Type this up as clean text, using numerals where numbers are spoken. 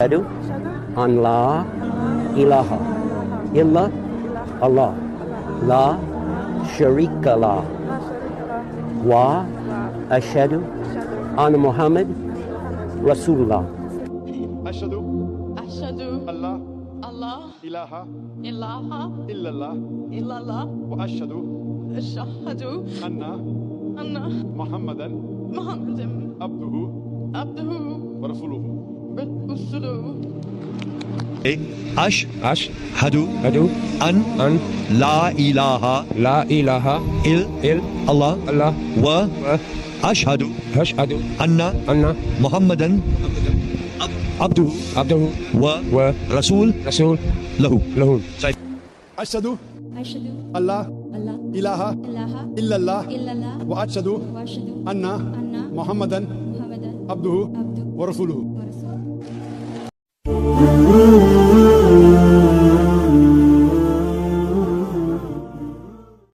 أشهد أن لا إله إلا الله لا شريك له وأشهد أن محمد رسول الله. أشهد أشهد أن لا الله إله إله إلا الله إلا الله وأشهد أشهد أن أن محمدا محمدا عبده عبده ورسوله. ورسوله. أشهد أدو أن أن لا إله لا إله إلا إلا الله الله وأشهد أشهد أن أن محمدا عبده عبده ورسول ورسول له. له. أشهد أشهد أن لا أن لا إله إله إلا الله إلا الله وأشهد وأشهد أن أن محمدا محمدا عبده عبده ورسوله. ورسوله.